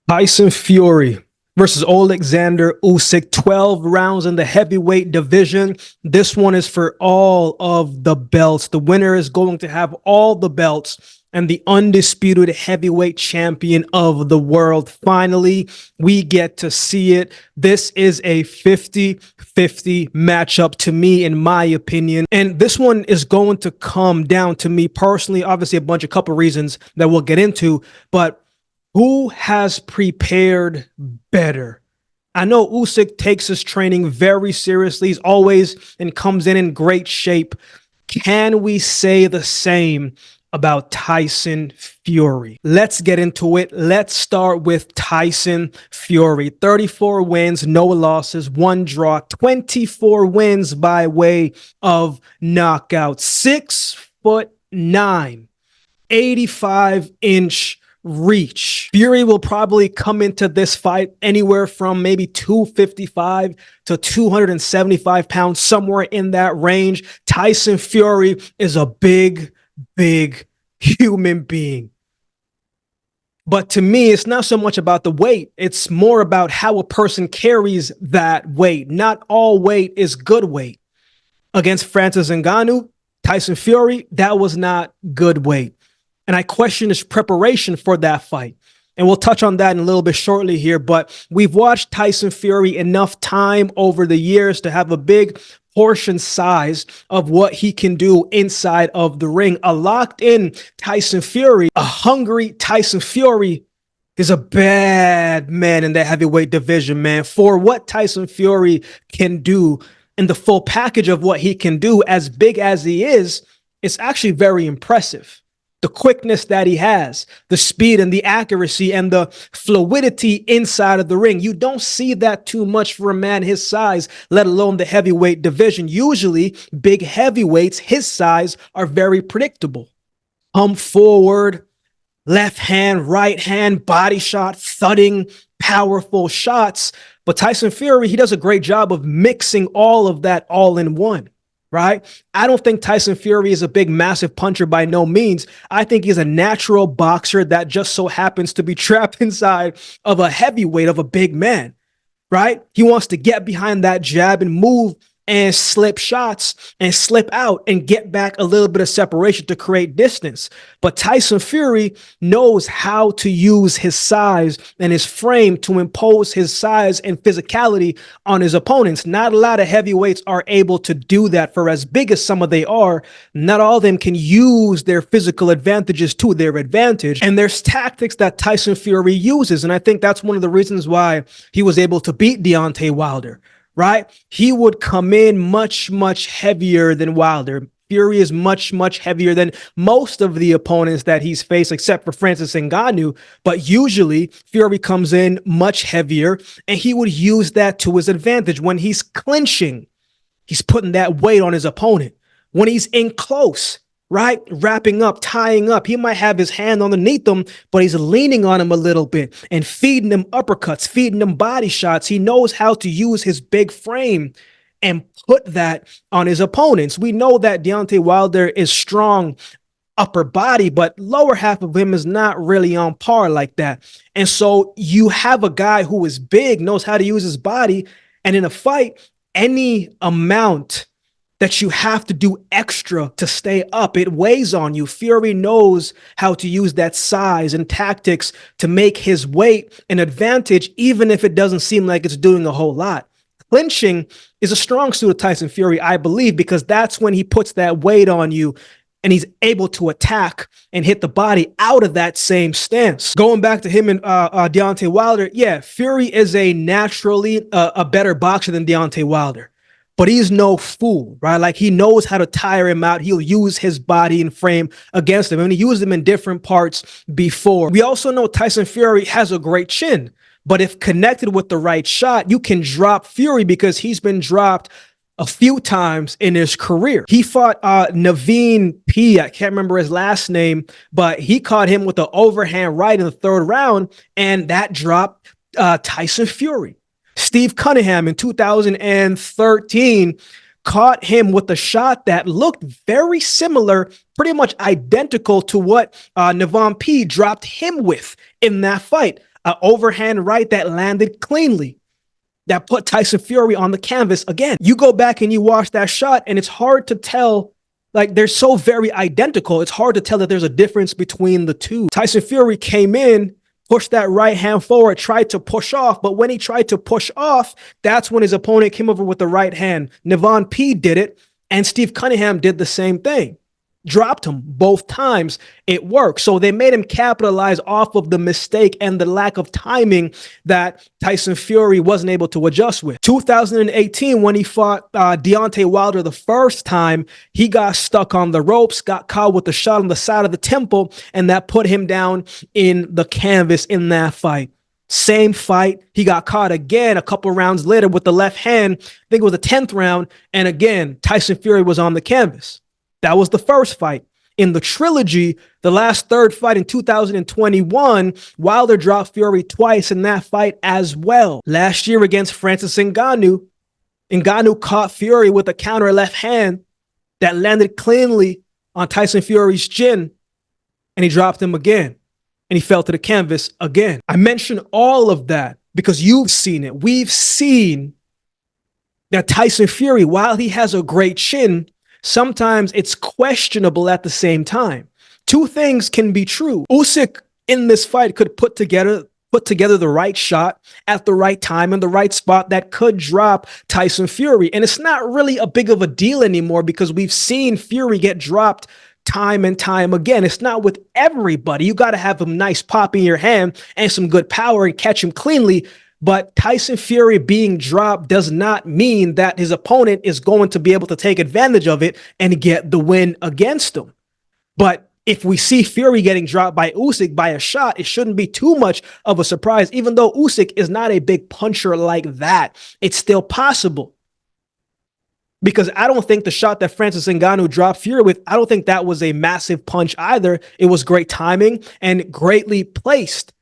Tyson Fury versus Oleksandr Usyk, 12 rounds in the heavyweight division. This one is for all of the belts. The winner is going to have all the belts and the undisputed heavyweight champion of the world. Finally, we get to see it. This is a 50-50 matchup to me, in my opinion. And this one is going to come down to me personally. Obviously, a couple reasons that we'll get into, but who has prepared better? I know Usyk takes his training very seriously. He's always and comes in great shape. Can we say the same about Tyson Fury? Let's get into it. Let's start with Tyson Fury. 34 wins, no losses, 1 draw, 24 wins by way of knockout. 6'9", 85-inch reach. Fury will probably come into this fight anywhere from maybe 255 to 275 pounds, somewhere in that range. Tyson Fury is a big human being. But to me, it's not so much about the weight. It's more about how a person carries that weight. Not all weight is good weight. Against Francis Ngannou, Tyson Fury, that was not good weight. And I question his preparation for that fight. And we'll touch on that in a little bit shortly here. But we've watched Tyson Fury enough time over the years to have a big portion size of what he can do inside of the ring. A locked-in Tyson Fury, a hungry Tyson Fury, is a bad man in that heavyweight division, man. For what Tyson Fury can do and the full package of what he can do, as big as he is, it's actually very impressive. The quickness that he has, the speed and the accuracy and the fluidity inside of the ring. You don't see that too much for a man his size, let alone the heavyweight division. Usually, big heavyweights his size are very predictable. Come forward, left hand, right hand, body shot, thudding, powerful shots. But Tyson Fury, he does a great job of mixing all of that all in one. Right? I don't think Tyson Fury is a big, massive puncher by no means. I think he's a natural boxer that just so happens to be trapped inside of a heavyweight, of a big man, right? He wants to get behind that jab and move and slip shots and slip out and get back a little bit of separation to create distance. But Tyson Fury knows how to use his size and his frame to impose his size and physicality on his opponents. Not a lot of heavyweights are able to do that. For as big as some of they are, not all of them can use their physical advantages to their advantage. And there's tactics that Tyson Fury uses. And I think that's one of the reasons why he was able to beat Deontay Wilder. Right? He would come in much heavier than Wilder. Fury is much heavier than most of the opponents that he's faced, except for Francis Ngannou. But usually, Fury comes in much heavier, and he would use that to his advantage. When he's clinching, he's putting that weight on his opponent. When he's in close, right? Wrapping up, tying up. He might have his hand underneath him, but he's leaning on him a little bit and feeding him uppercuts, feeding him body shots. He knows how to use his big frame and put that on his opponents. We know that Deontay Wilder is strong upper body, but lower half of him is not really on par like that. And so you have a guy who is big, knows how to use his body, and in a fight, any amount that you have to do extra to stay up, it weighs on you. Fury knows how to use that size and tactics to make his weight an advantage, even if it doesn't seem like it's doing a whole lot. Clinching is a strong suit of Tyson Fury, I believe, because that's when he puts that weight on you and he's able to attack and hit the body out of that same stance. Going back to him and Deontay Wilder, yeah, Fury is a naturally a better boxer than Deontay Wilder. But he's no fool, right? Like, he knows how to tire him out. He'll use his body and frame against him. And he used them in different parts before. We also know Tyson Fury has a great chin. But if connected with the right shot, you can drop Fury, because he's been dropped a few times in his career. He fought Naveen P. I can't remember his last name, but he caught him with an overhand right in the 3rd round, and that dropped Tyson Fury. Steve Cunningham in 2013 caught him with a shot that looked very similar, pretty much identical to what Naveen P dropped him with in that fight. An overhand right that landed cleanly, that put Tyson Fury on the canvas again. You go back and you watch that shot, and it's hard to tell. Like, they're so very identical. It's hard to tell that there's a difference between the two. Tyson Fury came in, pushed that right hand forward, tried to push off. But when he tried to push off, that's when his opponent came over with the right hand. Navon P did it, and Steve Cunningham did the same thing. Dropped him both times. It worked. So they made him capitalize off of the mistake and the lack of timing that Tyson Fury wasn't able to adjust with. 2018, when he fought Deontay Wilder the first time, he got stuck on the ropes, got caught with a shot on the side of the temple, and that put him down in the canvas in that fight. Same fight. He got caught again a couple rounds later with the left hand. I think it was the 10th round. And again, Tyson Fury was on the canvas. That was the first fight. In the trilogy, the last third fight in 2021, Wilder dropped Fury twice in that fight as well. Last year against Francis Ngannou, Ngannou caught Fury with a counter left hand that landed cleanly on Tyson Fury's chin, and he dropped him again, and he fell to the canvas again. I mention all of that because you've seen it. We've seen that Tyson Fury, while he has a great chin, sometimes it's questionable at the same time. Two things can be true. Usyk in this fight could put together the right shot at the right time in the right spot that could drop Tyson Fury. And it's not really a big of a deal anymore because we've seen Fury get dropped time and time again. It's not with everybody. You got to have a nice pop in your hand and some good power and catch him cleanly. But Tyson Fury being dropped does not mean that his opponent is going to be able to take advantage of it and get the win against him. But if we see Fury getting dropped by Usyk by a shot, it shouldn't be too much of a surprise. Even though Usyk is not a big puncher like that, it's still possible. Because I don't think the shot that Francis Ngannou dropped Fury with, I don't think that was a massive punch either. It was great timing and greatly placed.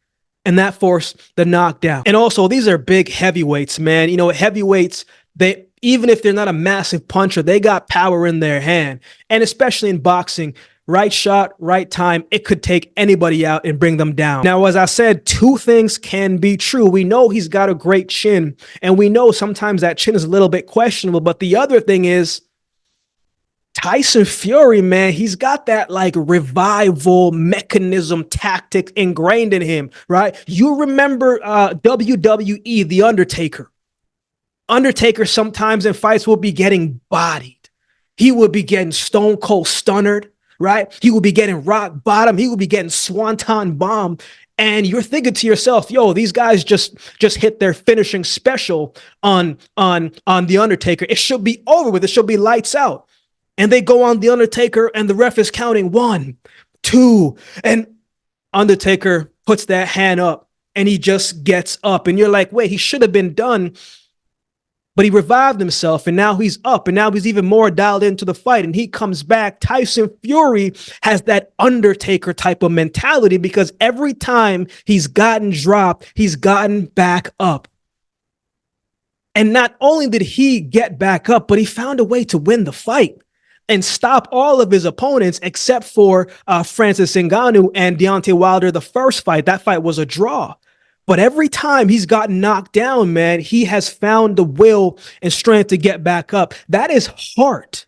And that forced the knockdown. And also, these are big heavyweights, man. You know, heavyweights, they, even if they're not a massive puncher, they got power in their hand. And especially in boxing, right shot, right time, it could take anybody out and bring them down. Now, as I said, two things can be true. We know he's got a great chin, and we know sometimes that chin is a little bit questionable. But the other thing is, Tyson Fury, man, he's got that like revival mechanism tactic ingrained in him, right? You remember WWE, The Undertaker. Undertaker sometimes in fights will be getting bodied. He would be getting stone cold stunnered, right? He would be getting rock bottom. He would be getting swanton bomb. And you're thinking to yourself, yo, these guys just hit their finishing special on The Undertaker. It should be over with. It should be lights out. And they go on The Undertaker, and the ref is counting 1, 2, and Undertaker puts that hand up, and he just gets up. And you're like, wait, he should have been done. But he revived himself, and now he's up, and now he's even more dialed into the fight, and he comes back. Tyson Fury has that Undertaker type of mentality because every time he's gotten dropped, he's gotten back up. And not only did he get back up, but he found a way to win the fight and stop all of his opponents except for Francis Ngannou and Deontay Wilder the first fight. That fight was a draw. But every time he's gotten knocked down, man, he has found the will and strength to get back up. That is heart.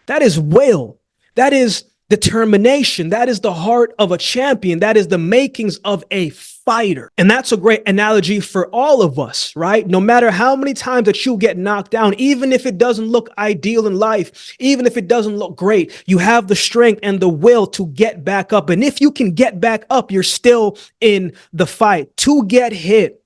That is will. That is determination. That is the heart of a champion. That is the makings of a fighter. And that's a great analogy for all of us, right? No matter how many times that you get knocked down, even if it doesn't look ideal in life, even if it doesn't look great, you have the strength and the will to get back up. And if you can get back up, you're still in the fight. To get hit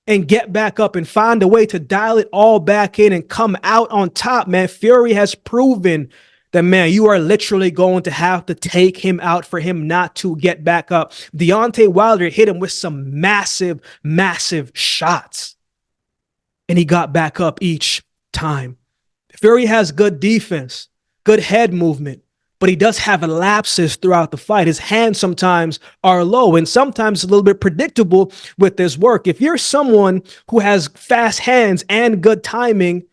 and get back up and find a way to dial it all back in and come out on top, man, Fury has proven that, man, you are literally going to have to take him out for him not to get back up. Deontay Wilder hit him with some massive, massive shots, and he got back up each time. Fury has good defense, good head movement, but he does have lapses throughout the fight. His hands sometimes are low, and sometimes a little bit predictable with his work. If you're someone who has fast hands and good timing,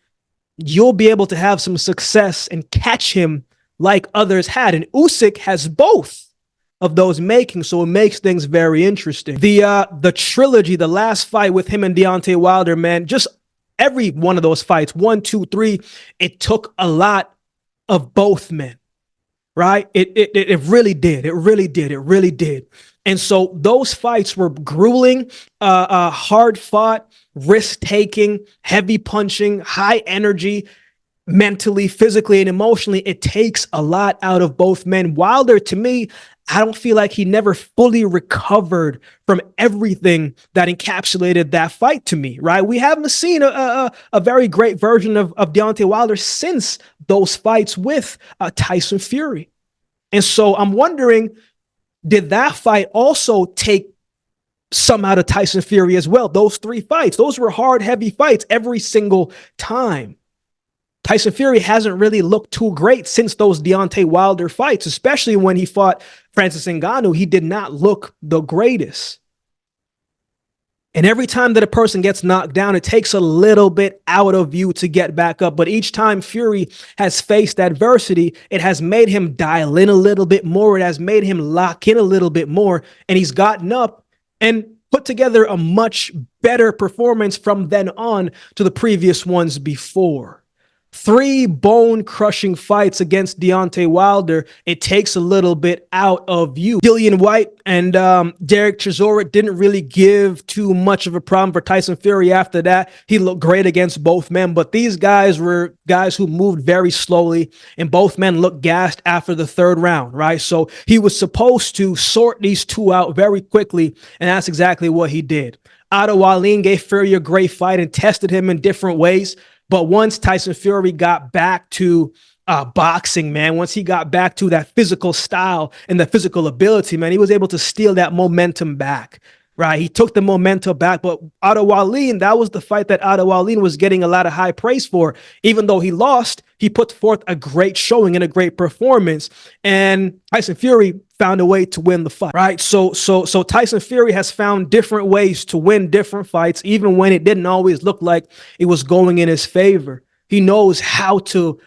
you'll be able to have some success and catch him like others had. And Usyk has both. of those making, so it makes things very interesting. The trilogy, the last fight with him and Deontay Wilder, man, just every one of those fights, 1, 2, 3, it took a lot of both men, right? It really did. It really did. It really did. And so those fights were grueling, hard fought, risk taking, heavy punching, high energy, mentally, physically, and emotionally. It takes a lot out of both men. Wilder, to me, I don't feel like he never fully recovered from everything that encapsulated that fight to me, right? We haven't seen a very great version of Deontay Wilder since those fights with Tyson Fury. And so I'm wondering, did that fight also take some out of Tyson Fury as well? Those 3 fights, those were hard, heavy fights every single time. Tyson Fury hasn't really looked too great since those Deontay Wilder fights, especially when he fought Francis Ngannou. He did not look the greatest. And every time that a person gets knocked down, it takes a little bit out of you to get back up. But each time Fury has faced adversity, it has made him dial in a little bit more. It has made him lock in a little bit more. And he's gotten up and put together a much better performance from then on to the previous ones before. 3 bone-crushing fights against Deontay Wilder. It takes a little bit out of you. Dillian White and Derek Chisora didn't really give too much of a problem for Tyson Fury after that. He looked great against both men, but these guys were guys who moved very slowly, and both men looked gassed after the 3rd round, right? So he was supposed to sort these 2 out very quickly, and that's exactly what he did. Otto Wallin gave Fury a great fight and tested him in different ways. But once Tyson Fury got back to boxing, man, once he got back to that physical style and the physical ability, man, he was able to steal that momentum back, right? He took the momentum back. But Otto Wallin, that was the fight that Otto Wallin was getting a lot of high praise for. Even though he lost, he put forth a great showing and a great performance. And Tyson Fury found a way to win the fight, right? So Tyson Fury has found different ways to win different fights, even when it didn't always look like it was going in his favor. He knows how to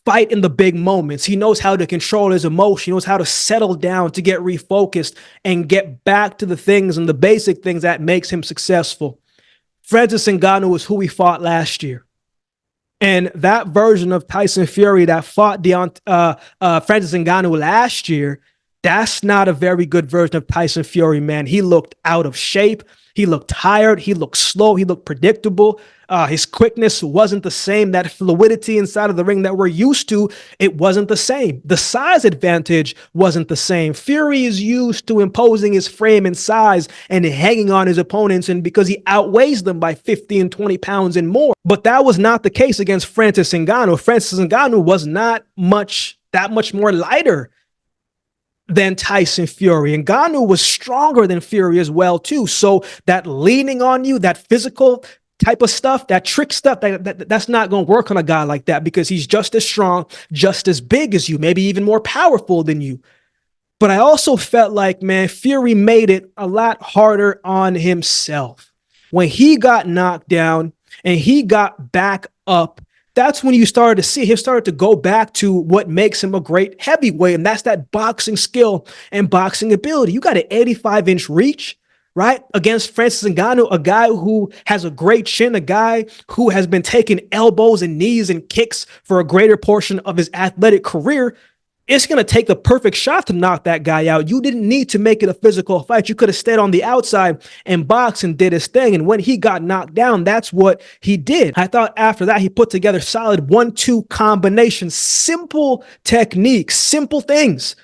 fight in the big moments. He knows how to control his emotion. He knows how to settle down, to get refocused and get back to the things and the basic things that makes him successful. Francis Ngannou is who he fought last year. And that version of Tyson Fury that fought Francis Ngannou last year, that's not a very good version of Tyson Fury, man. He looked out of shape. He looked tired. He looked slow. He looked predictable. His quickness wasn't the same. That fluidity inside of the ring that we're used to, it wasn't the same. The size advantage wasn't the same. Fury is used to imposing his frame and size and hanging on his opponents, and because he outweighs them by 50 and 20 pounds and more. But that was not the case against Francis Ngannou. Francis Ngannou was not that much more lighter than Tyson Fury. Ngannou was stronger than Fury as well, too. So that leaning on you, that physical type of stuff, that trick stuff, that's not going to work on a guy like that, because he's just as strong, just as big as you, maybe even more powerful than you. But I also felt like, man, Fury made it a lot harder on himself. When he got knocked down and he got back up, that's when you started to see him start to go back to what makes him a great heavyweight, and that's that boxing skill and boxing ability. You got an 85-inch reach, right, against Francis Ngannou, a guy who has a great chin, a guy who has been taking elbows and knees and kicks for a greater portion of his athletic career. It's going to take the perfect shot to knock that guy out. You didn't need to make it a physical fight. You could have stayed on the outside and boxed and did his thing. And when he got knocked down, that's what he did. I thought after that, he put together solid 1-2 combinations, simple techniques, simple things.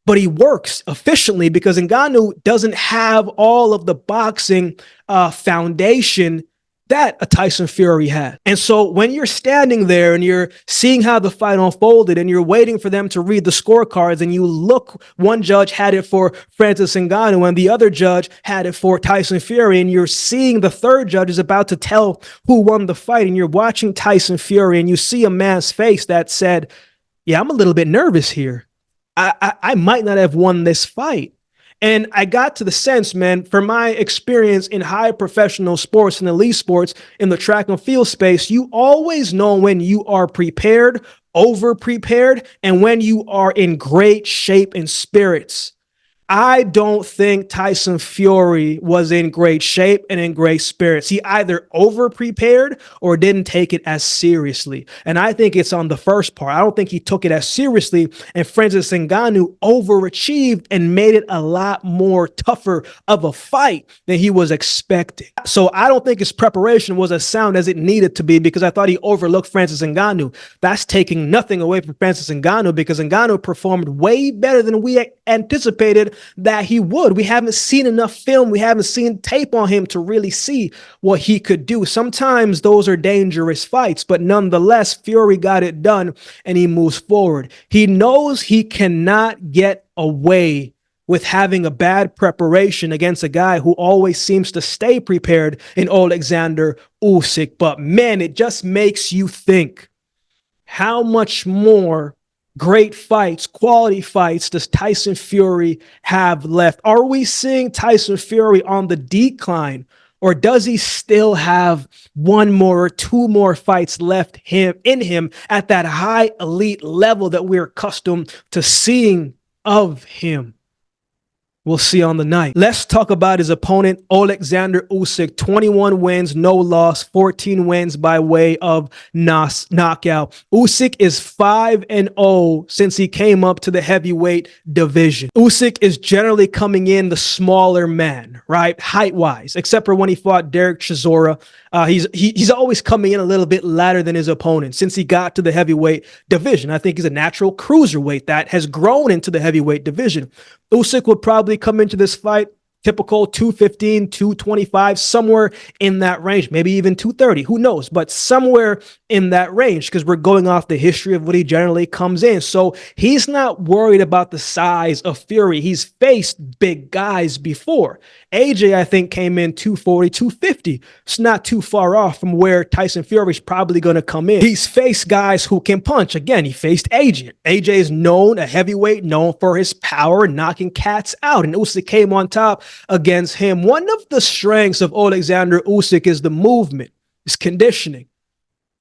But he works efficiently because Ngannou doesn't have all of the boxing foundation that a Tyson Fury had. And so when you're standing there and you're seeing how the fight unfolded and you're waiting for them to read the scorecards, and you look, one judge had it for Francis Ngannou and the other judge had it for Tyson Fury, and you're seeing the third judge is about to tell who won the fight, and you're watching Tyson Fury and you see a man's face that said, yeah, I'm a little bit nervous here. I might not have won this fight. And I got to the sense, man, from my experience in high professional sports and elite sports in the track and field space, you always know when you are prepared over prepared and when you are in great shape and spirits. I don't think Tyson Fury was in great shape and in great spirits. He either over prepared or didn't take it as seriously. And I think it's on the first part. I don't think he took it as seriously. And Francis Ngannou overachieved and made it a lot more tougher of a fight than he was expecting. So I don't think his preparation was as sound as it needed to be because I thought he overlooked Francis Ngannou. That's taking nothing away from Francis Ngannou because Ngannou performed way better than we anticipated that he would. We haven't seen enough film. We haven't seen tape on him to really see what he could do. Sometimes those are dangerous fights, but nonetheless, Fury got it done and he moves forward. He knows he cannot get away with having a bad preparation against a guy who always seems to stay prepared in Oleksandr Usyk. But man, it just makes you think, how much more great fights, quality fights does Tyson Fury have left? Are we seeing Tyson Fury on the decline, or does he still have one more or two more fights left in him at that high elite level that we're accustomed to seeing of him? We'll see on the night. Let's talk about his opponent, Oleksandr Usyk. 21 wins, no loss, 14 wins by way of knockout. Usyk is 5-0 since he came up to the heavyweight division. Usyk is generally coming in the smaller man, right? Height-wise, except for when he fought Derek Chisora. He's always coming in a little bit lighter than his opponent since he got to the heavyweight division. I think he's a natural cruiserweight that has grown into the heavyweight division. Usyk would probably come into this fight typical 215, 225, somewhere in that range, maybe even 230, who knows, but somewhere in that range because we're going off the history of what he generally comes in. So he's not worried about the size of Fury. He's faced big guys before. AJ, I think, came in 240, 250. It's not too far off from where Tyson Fury's probably going to come in. He's faced guys who can punch. Again, he faced AJ. AJ is known, a heavyweight, known for his power, knocking cats out, and Usyk came on top against him. One of the strengths of Oleksandr Usyk is the movement, his conditioning.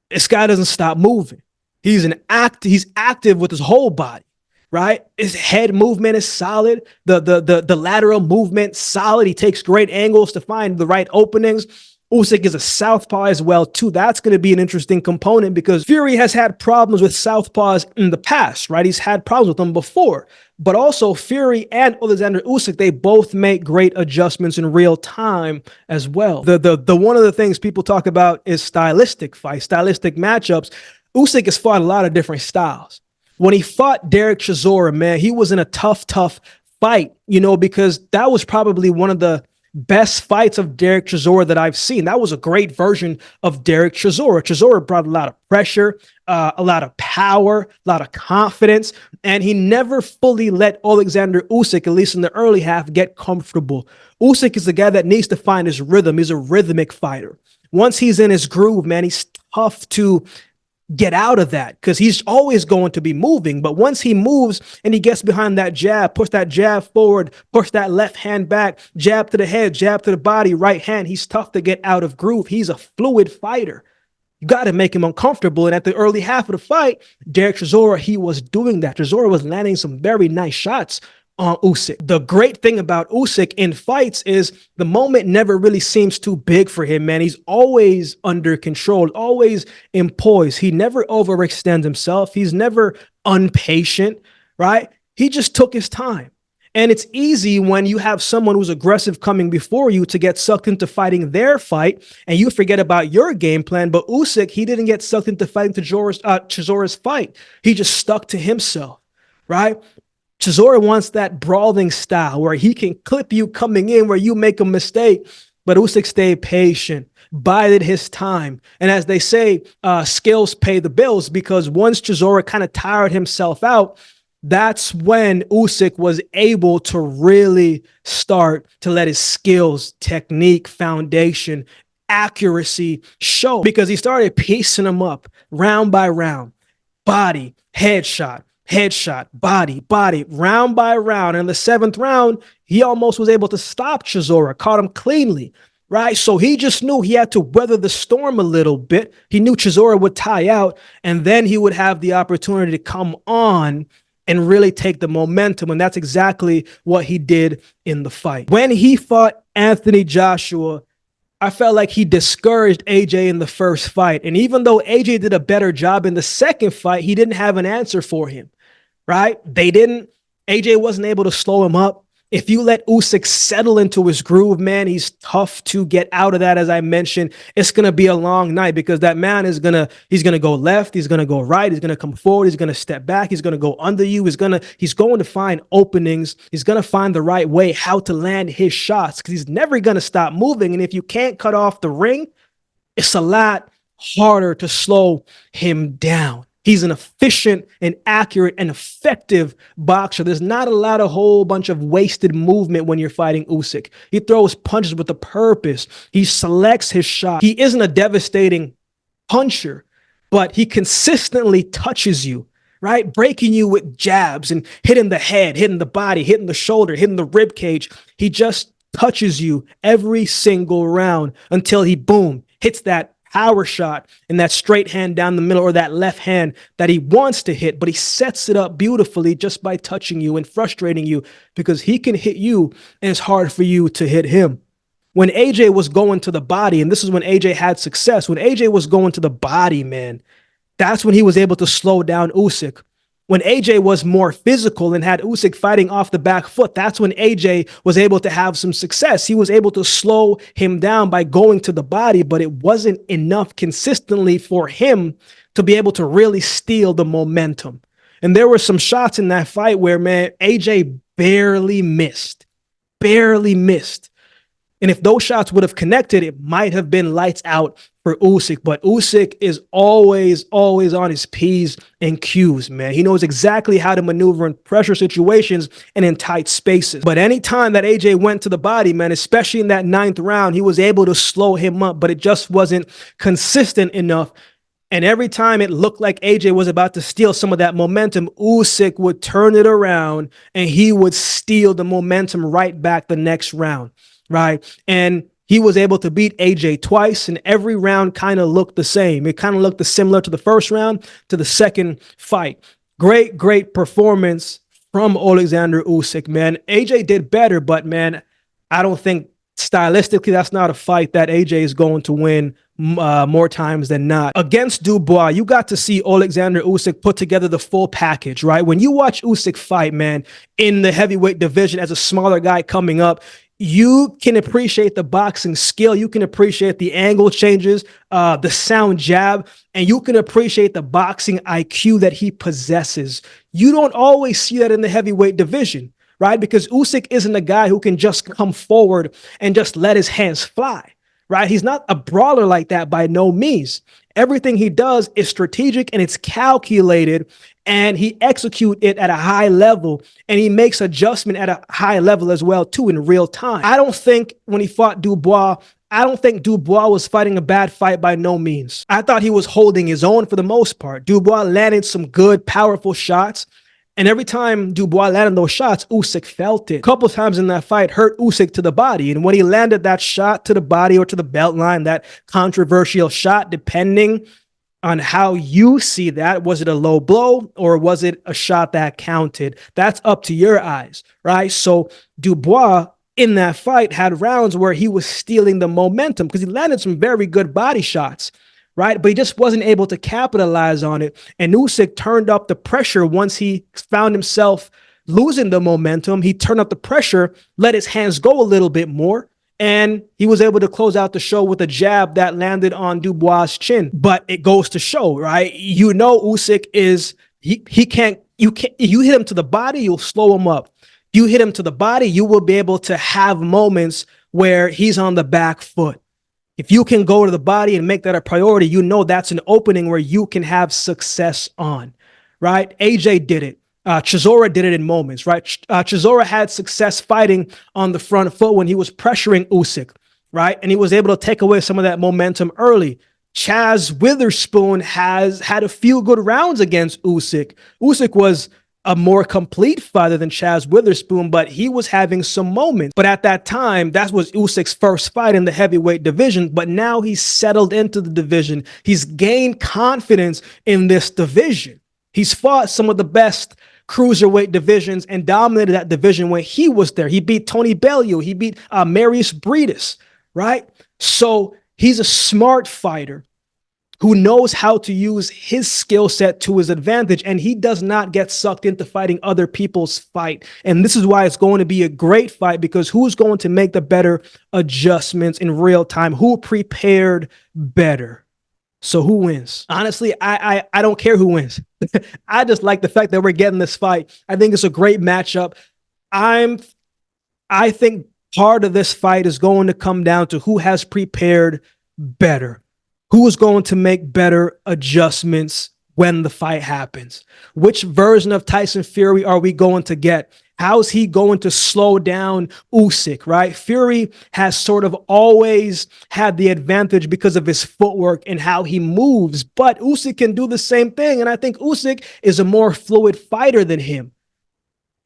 This guy doesn't stop moving. He's active with his whole body, right? His head movement is solid. The lateral movement solid. He takes great angles to find the right openings. Usyk is a southpaw as well, too. That's going to be an interesting component because Fury has had problems with southpaws in the past, right? He's had problems with them before. But also Fury and Oleksandr Usyk, they both make great adjustments in real time as well. The one of the things people talk about is stylistic fights, stylistic matchups. Usyk has fought a lot of different styles. When he fought Derek Chisora, man, he was in a tough fight, because that was probably one of the best fights of Derek Chisora that I've seen. That was a great version of Derek Chisora. Chisora brought a lot of pressure, a lot of power, a lot of confidence, and he never fully let Oleksandr Usyk, at least in the early half, get comfortable. Usyk is the guy that needs to find his rhythm. He's a rhythmic fighter. Once he's in his groove, man, he's tough to get out of that because he's always going to be moving. But once he moves and he gets behind that jab, push that jab forward, push that left hand back, jab to the head, jab to the body, right hand, he's tough to get out of groove. He's a fluid fighter. You got to make him uncomfortable. And at the early half of the fight, Derek Chisora, he was doing that. Chisora was landing some very nice shots on Usyk. The great thing about Usyk in fights is the moment never really seems too big for him, man. He's always under control, always in poise. He never overextends himself. He's never impatient, right? He just took his time. And it's easy when you have someone who's aggressive coming before you to get sucked into fighting their fight and you forget about your game plan. But Usyk, he didn't get sucked into fighting Chisora's fight. He just stuck to himself, right? Chisora wants that brawling style where he can clip you coming in where you make a mistake, but Usyk stayed patient, bided his time. And as they say, skills pay the bills because once Chisora kind of tired himself out, that's when Usyk was able to really start to let his skills, technique, foundation, accuracy show because he started piecing them up round by round, body, headshot, body, round by round. And in the seventh round, he almost was able to stop Chisora, caught him cleanly. right? So he just knew he had to weather the storm a little bit. He knew Chisora would tie out, and then he would have the opportunity to come on and really take the momentum. And that's exactly what he did in the fight. When he fought Anthony Joshua, I felt like he discouraged AJ in the first fight. And even though AJ did a better job in the second fight, he didn't have an answer for him, right? AJ wasn't able to slow him up. If you let Usyk settle into his groove, man, he's tough to get out of that. As I mentioned, it's going to be a long night because that man he's going to go left. He's going to go right. He's going to come forward. He's going to step back. He's going to go under you. He's going to find openings. He's going to find the right way, how to land his shots, because he's never going to stop moving. And if you can't cut off the ring, it's a lot harder to slow him down. He's an efficient and accurate and effective boxer. There's not a whole bunch of wasted movement when you're fighting Usyk. He throws punches with a purpose. He selects his shot. He isn't a devastating puncher, but he consistently touches you, right? Breaking you with jabs and hitting the head, hitting the body, hitting the shoulder, hitting the rib cage. He just touches you every single round until he, boom, hits that power shot and that straight hand down the middle, or that left hand that he wants to hit, but he sets it up beautifully just by touching you and frustrating you, because he can hit you and it's hard for you to hit him. When AJ was going to the body, and this is when AJ had success, when AJ was going to the body, man, that's when he was able to slow down Usyk. When AJ was more physical and had Usyk fighting off the back foot, that's when AJ was able to have some success. He was able to slow him down by going to the body, but it wasn't enough consistently for him to be able to really steal the momentum. And there were some shots in that fight where, man, AJ barely missed. And if those shots would have connected, it might have been lights out for Usyk. But Usyk is always on his P's and Q's, man. He knows exactly how to maneuver in pressure situations and in tight spaces. But anytime that AJ went to the body, man, especially in that 9th round, he was able to slow him up, but it just wasn't consistent enough. And every time it looked like AJ was about to steal some of that momentum, Usyk would turn it around and he would steal the momentum right back the next round. Right. And he was able to beat AJ twice, and every round kind of looked the same. It kind of looked similar to the first round, to the second fight. Great performance from Oleksandr Usyk, man. AJ did better, but man, I don't think stylistically that's not a fight that AJ is going to win more times than not. Against Dubois, you got to see Oleksandr Usyk put together the full package, right? When you watch Usyk fight, man, in the heavyweight division as a smaller guy coming up, you can appreciate the boxing skill. You can appreciate the angle changes, the sound jab, and you can appreciate the boxing IQ that he possesses. You don't always see that in the heavyweight division, right? Because Usyk isn't a guy who can just come forward and just let his hands fly, right? He's not a brawler like that by no means. Everything he does is strategic and it's calculated, and he executes it at a high level, and he makes adjustment at a high level as well, too, in real time. I don't think when he fought Dubois, was fighting a bad fight by no means. I thought he was holding his own for the most part. Dubois landed some good, powerful shots, and every time Dubois landed those shots, Usyk felt it. A couple times in that fight hurt Usyk to the body, and when he landed that shot to the body or to the belt line, that controversial shot, depending on how you see that, was it a low blow or was it a shot that counted? That's up to your eyes, right? So Dubois in that fight had rounds where he was stealing the momentum because he landed some very good body shots, right? But he just wasn't able to capitalize on it. And Usyk turned up the pressure once he found himself losing the momentum. He turned up the pressure, let his hands go a little bit more, and he was able to close out the show with a jab that landed on Dubois' chin. But it goes to show, right? You know, Usyk is, you hit him to the body, you'll slow him up. You hit him to the body, you will be able to have moments where he's on the back foot. If you can go to the body and make that a priority, you know that's an opening where you can have success on, right? AJ did it. Chisora did it in moments, right? Chisora had success fighting on the front foot when he was pressuring Usyk, right? And he was able to take away some of that momentum early. Chaz Witherspoon has had a few good rounds against Usyk. Usyk was a more complete fighter than Chaz Witherspoon, but he was having some moments. But at that time, that was Usyk's first fight in the heavyweight division. But now he's settled into the division. He's gained confidence in this division. He's fought some of the best cruiserweight divisions and dominated that division when he was there. He beat Tony Bellew. He beat Marius Briedis, right? So he's a smart fighter who knows how to use his skill set to his advantage, and he does not get sucked into fighting other people's fight. And this is why it's going to be a great fight, because who's going to make the better adjustments in real time? Who prepared better? So who wins? Honestly, I don't care who wins. I just like the fact that we're getting this fight. I think it's a great matchup. I think part of this fight is going to come down to who has prepared better. Who is going to make better adjustments when the fight happens? Which version of Tyson Fury are we going to get? How's he going to slow down Usyk, right? Fury has sort of always had the advantage because of his footwork and how he moves, but Usyk can do the same thing, and I think Usyk is a more fluid fighter than him.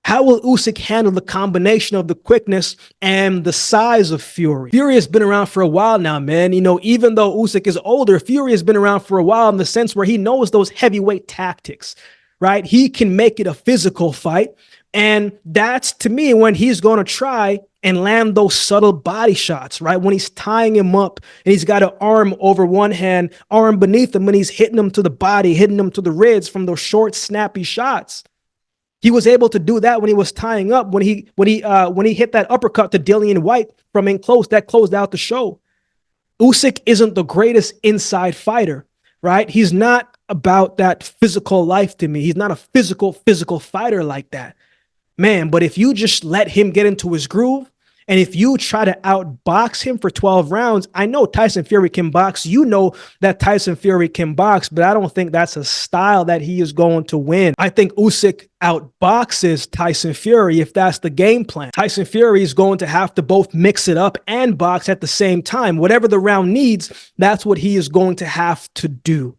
How will Usyk handle the combination of the quickness and the size of Fury? Fury has been around for a while now, man. You know, even though Usyk is older, Fury has been around for a while in the sense where he knows those heavyweight tactics, right? He can make it a physical fight. And that's, to me, when he's going to try and land those subtle body shots, right? When he's tying him up and he's got an arm over one hand, arm beneath him, and he's hitting him to the body, hitting him to the ribs from those short, snappy shots. He was able to do that when he was tying up, when he hit that uppercut to Dillian White from in close, that closed out the show. Usyk isn't the greatest inside fighter, right? He's not about that physical life to me. He's not a physical fighter like that. Man, but if you just let him get into his groove, and if you try to outbox him for 12 rounds, I know Tyson Fury can box. You know that Tyson Fury can box, but I don't think that's a style that he is going to win. I think Usyk outboxes Tyson Fury if that's the game plan. Tyson Fury is going to have to both mix it up and box at the same time. Whatever the round needs, that's what he is going to have to do.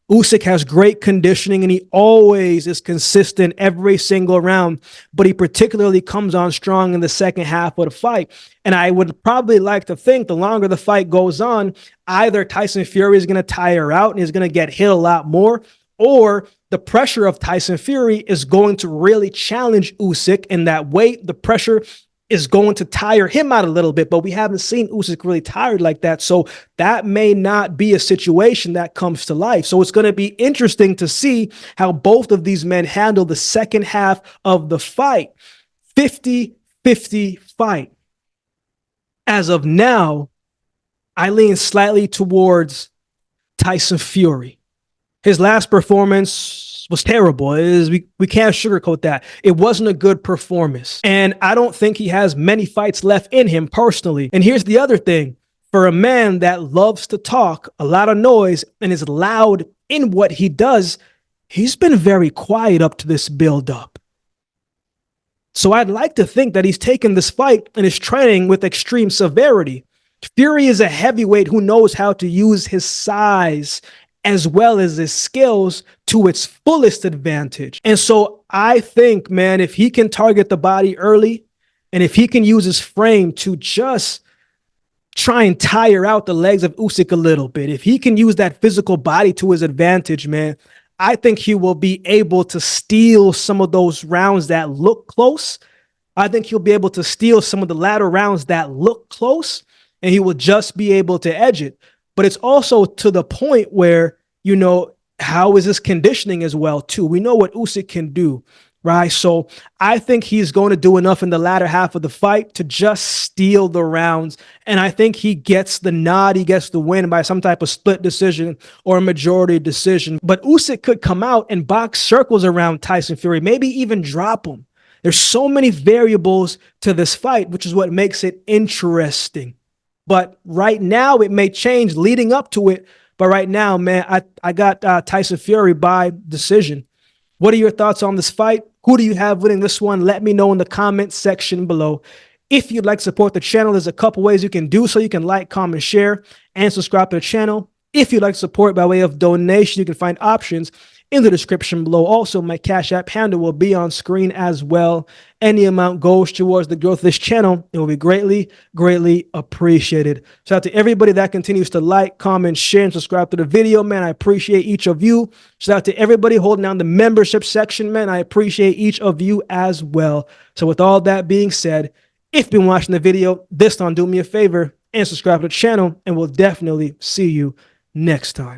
Usyk has great conditioning and he always is consistent every single round, but he particularly comes on strong in the second half of the fight. And I would probably like to think the longer the fight goes on, either Tyson Fury is going to tire out and he's going to get hit a lot more, or the pressure of Tyson Fury is going to really challenge Usyk in that weight. The pressure is going to tire him out a little bit, but we haven't seen Usyk really tired like that. So that may not be a situation that comes to life. So it's going to be interesting to see how both of these men handle the second half of the fight. 50-50 fight. As of now, I lean slightly towards Tyson Fury. His last performance was terrible. We can't sugarcoat that. It wasn't a good performance. And I don't think he has many fights left in him personally. And here's the other thing. For a man that loves to talk, a lot of noise, and is loud in what he does, he's been very quiet up to this build-up. So I'd like to think that he's taken this fight and is training with extreme severity. Fury is a heavyweight who knows how to use his size as well as his skills to its fullest advantage. And so I think, man, if he can target the body early, and if he can use his frame to just try and tire out the legs of Usyk a little bit, if he can use that physical body to his advantage, man, I think he will be able to steal some of those rounds that look close. I think he'll be able to steal some of the latter rounds that look close, and he will just be able to edge it. But it's also to the point where, you know, how is his conditioning as well, too? We know what Usyk can do, right? So I think he's going to do enough in the latter half of the fight to just steal the rounds. And I think he gets the nod, he gets the win by some type of split decision or a majority decision. But Usyk could come out and box circles around Tyson Fury, maybe even drop him. There's so many variables to this fight, which is what makes it interesting. But right now, it may change leading up to it. But right now, man, I got Tyson Fury by decision. What are your thoughts on this fight? Who do you have winning this one? Let me know in the comment section below. If you'd like to support the channel, there's a couple ways you can do so. You can like, comment, share, and subscribe to the channel. If you'd like to support by way of donation, you can find options in the description below. Also, my Cash App handle will be on screen as well. Any amount goes towards the growth of this channel. It will be greatly, greatly appreciated. Shout out to everybody that continues to like, comment, share, and subscribe to the video, man. I appreciate each of you. Shout out to everybody holding down the membership section, man. I appreciate each of you as well. So with all that being said, if you've been watching the video this time, do me a favor and subscribe to the channel, and we'll definitely see you next time.